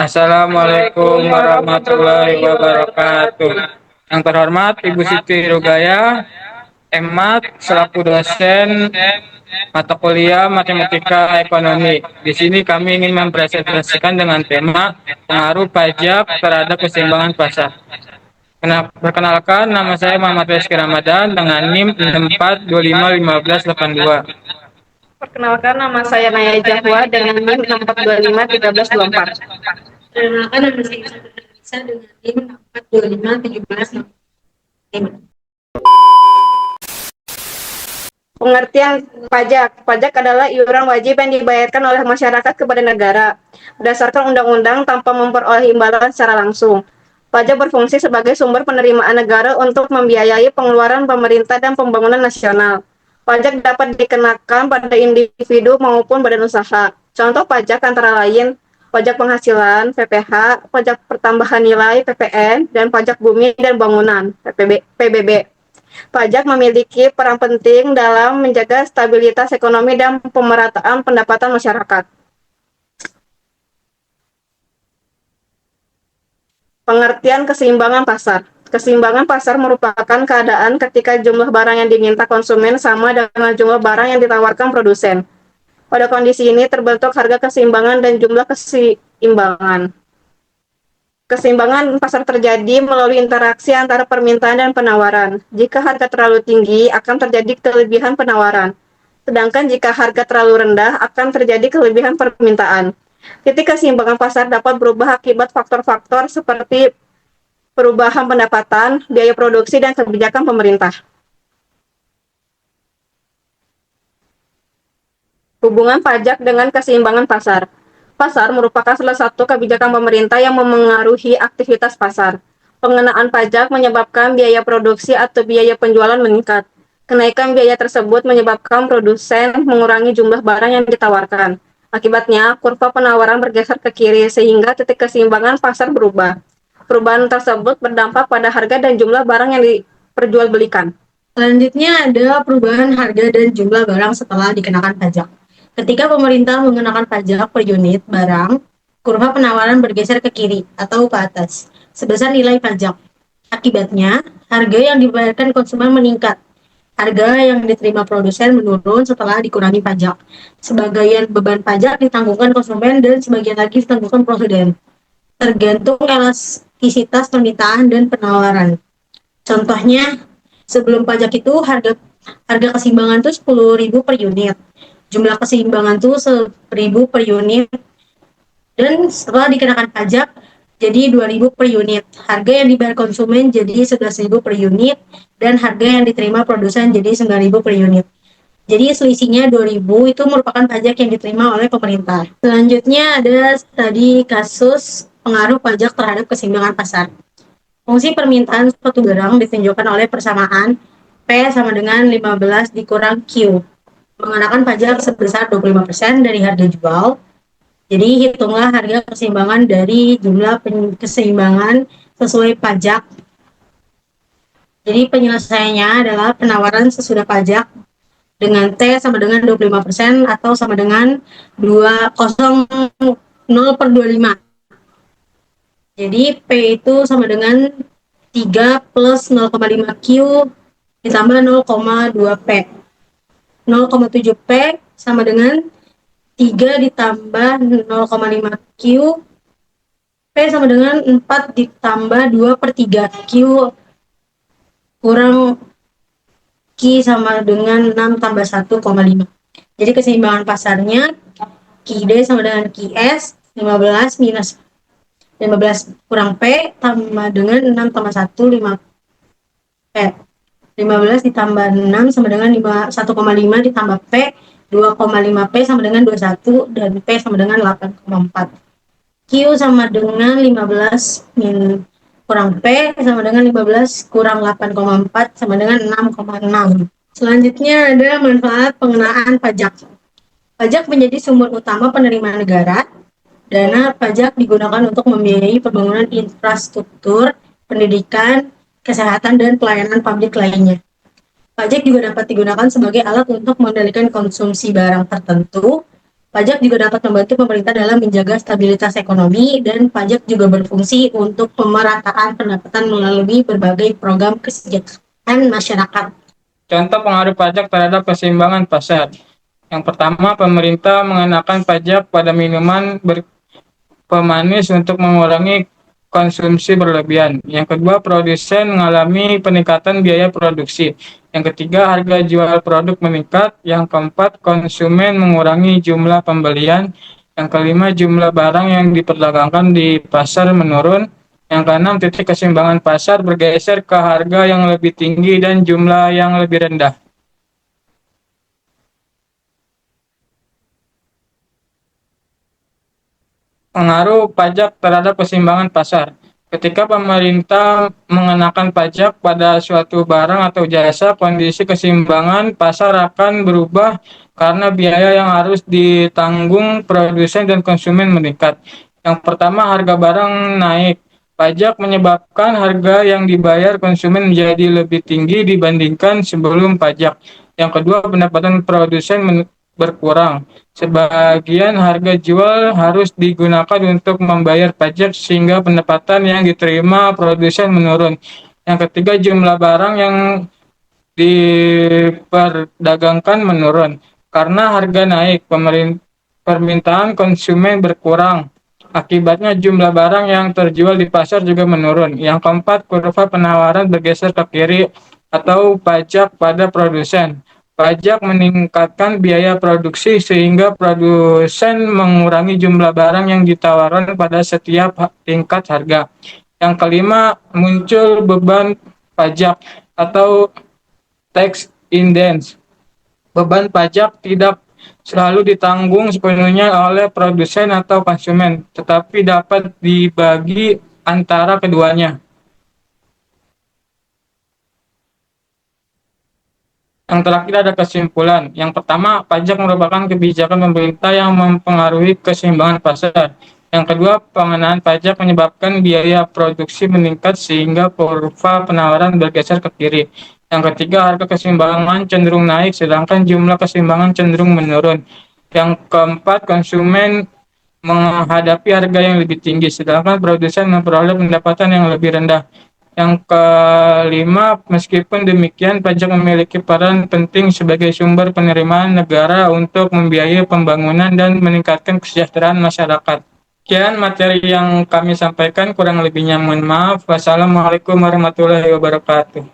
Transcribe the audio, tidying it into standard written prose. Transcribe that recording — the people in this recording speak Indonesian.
Assalamualaikum warahmatullahi wabarakatuh. Yang terhormat Ibu Siti Rugaya, MMAT selaku dosen mata kuliah Matematika Ekonomi. Di sini kami ingin mempresentasikan dengan tema pengaruh pajak terhadap keseimbangan pasar. Perkenalkan, nama saya Muhammad Rizky Ramadan dengan NIM 64251582. Perkenalkan, nama saya Naya Jahwa dengan NIM 64251324. Perkenalkan, nama saya Isa dengan NIM 64251765. Pengertian pajak. Pajak adalah iuran wajib yang dibayarkan oleh masyarakat kepada negara berdasarkan undang-undang tanpa memperoleh imbalan secara langsung. Pajak berfungsi sebagai sumber penerimaan negara untuk membiayai pengeluaran pemerintah dan pembangunan nasional. Pajak dapat dikenakan pada individu maupun badan usaha. Contoh pajak antara lain pajak penghasilan (PPH), pajak pertambahan nilai (PPN), dan pajak bumi dan bangunan (PBB). Pajak memiliki peran penting dalam menjaga stabilitas ekonomi dan pemerataan pendapatan masyarakat. Pengertian keseimbangan pasar. Keseimbangan pasar merupakan keadaan ketika jumlah barang yang diminta konsumen sama dengan jumlah barang yang ditawarkan produsen. Pada kondisi ini terbentuk harga keseimbangan dan jumlah keseimbangan. Keseimbangan pasar terjadi melalui interaksi antara permintaan dan penawaran. Jika harga terlalu tinggi, akan terjadi kelebihan penawaran. Sedangkan jika harga terlalu rendah, akan terjadi kelebihan permintaan. Titik keseimbangan pasar dapat berubah akibat faktor-faktor seperti perubahan pendapatan, biaya produksi, dan kebijakan pemerintah. Hubungan pajak dengan keseimbangan pasar. Pasar merupakan salah satu kebijakan pemerintah yang memengaruhi aktivitas pasar. Pengenaan pajak menyebabkan biaya produksi atau biaya penjualan meningkat. Kenaikan biaya tersebut menyebabkan produsen mengurangi jumlah barang yang ditawarkan. Akibatnya, kurva penawaran bergeser ke kiri sehingga titik keseimbangan pasar berubah. Perubahan tersebut berdampak pada harga dan jumlah barang yang diperjualbelikan. Selanjutnya ada perubahan harga dan jumlah barang setelah dikenakan pajak. Ketika pemerintah mengenakan pajak per unit barang, kurva penawaran bergeser ke kiri atau ke atas, sebesar nilai pajak. Akibatnya, harga yang dibayarkan konsumen meningkat. Harga yang diterima produsen menurun setelah dikurangi pajak. Sebagian beban pajak ditanggungkan konsumen dan sebagian lagi ditanggungkan produsen. Tergantung elastisitas permintaan dan penawaran. Contohnya, sebelum pajak itu harga keseimbangan itu 10.000 per unit. Jumlah keseimbangan itu 1.000 per unit. Dan setelah dikenakan pajak jadi 2.000 per unit. Harga yang dibayar konsumen jadi 11.000 per unit dan harga yang diterima produsen jadi 9.000 per unit. Jadi selisihnya 2.000 itu merupakan pajak yang diterima oleh pemerintah. Selanjutnya ada tadi kasus pengaruh pajak terhadap keseimbangan pasar. Fungsi permintaan suatu barang ditunjukkan oleh persamaan P sama dengan 15 dikurang Q. Mengenakan pajak sebesar 25% dari harga jual. Jadi hitunglah harga keseimbangan dari jumlah keseimbangan sesuai pajak. Jadi penyelesaiannya adalah penawaran sesudah pajak dengan T sama dengan 25% atau sama dengan 0 per 25. Jadi P itu sama dengan 3 plus 0,5 Q ditambah 0,2 P. 0,7 P sama dengan 3 ditambah 0,5 Q. P sama dengan 4 ditambah 2 per 3 Q kurang Q sama dengan 6 tambah 1,5. Jadi keseimbangan pasarnya QD sama dengan QS 15 minus 15 kurang P tambah dengan 6 tambah 1, 5 P. 15 ditambah 6 sama dengan 1,5 ditambah P, 2,5 P sama dengan 21 dan P sama dengan 8,4. Q sama dengan 15 kurang P sama dengan 15 kurang 8,4 sama dengan 6,6. Selanjutnya ada manfaat pengenaan pajak. Pajak menjadi sumber utama penerimaan negara. Dana pajak digunakan untuk membiayai pembangunan infrastruktur, pendidikan, kesehatan, dan pelayanan publik lainnya. Pajak juga dapat digunakan sebagai alat untuk mengendalikan konsumsi barang tertentu, Pajak juga dapat membantu pemerintah dalam menjaga stabilitas ekonomi, dan pajak juga berfungsi untuk pemerataan pendapatan melalui berbagai program kesejahteraan masyarakat. Contoh pengaruh pajak terhadap keseimbangan pasar. Yang pertama, pemerintah mengenakan pajak pada minuman pemanis untuk mengurangi konsumsi berlebihan. Yang kedua, produsen mengalami peningkatan biaya produksi. Yang ketiga, harga jual produk meningkat. Yang keempat, konsumen mengurangi jumlah pembelian. Yang kelima, jumlah barang yang diperdagangkan di pasar menurun. Yang keenam, titik keseimbangan pasar bergeser ke harga yang lebih tinggi dan jumlah yang lebih rendah. Pengaruh pajak terhadap keseimbangan pasar. Ketika pemerintah mengenakan pajak pada suatu barang atau jasa, kondisi keseimbangan pasar akan berubah karena biaya yang harus ditanggung produsen dan konsumen meningkat. Yang pertama, harga barang naik. Pajak menyebabkan harga yang dibayar konsumen menjadi lebih tinggi dibandingkan sebelum pajak. Yang kedua, pendapatan produsen berkurang. Sebagian harga jual harus digunakan untuk membayar pajak sehingga pendapatan yang diterima produsen menurun. Yang ketiga, jumlah barang yang diperdagangkan menurun. Karena harga naik, permintaan konsumen berkurang. Akibatnya jumlah barang yang terjual di pasar juga menurun. Yang keempat, kurva penawaran bergeser ke kiri atau pajak pada produsen. Pajak meningkatkan biaya produksi sehingga produsen mengurangi jumlah barang yang ditawarkan pada setiap tingkat harga. Yang kelima, muncul beban pajak atau tax incidence. Beban pajak tidak selalu ditanggung sepenuhnya oleh produsen atau konsumen, tetapi dapat dibagi antara keduanya. Yang terakhir ada kesimpulan. Yang pertama, pajak merupakan kebijakan pemerintah yang mempengaruhi keseimbangan pasar. Yang kedua, pengenaan pajak menyebabkan biaya produksi meningkat sehingga kurva penawaran bergeser ke kiri. Yang ketiga, harga keseimbangan cenderung naik sedangkan jumlah keseimbangan cenderung menurun. Yang keempat, konsumen menghadapi harga yang lebih tinggi sedangkan produsen memperoleh pendapatan yang lebih rendah. Yang kelima, meskipun demikian, pajak memiliki peran penting sebagai sumber penerimaan negara untuk membiayai pembangunan dan meningkatkan kesejahteraan masyarakat. Sekian materi yang kami sampaikan, kurang lebihnya mohon maaf. Wassalamualaikum warahmatullahi wabarakatuh.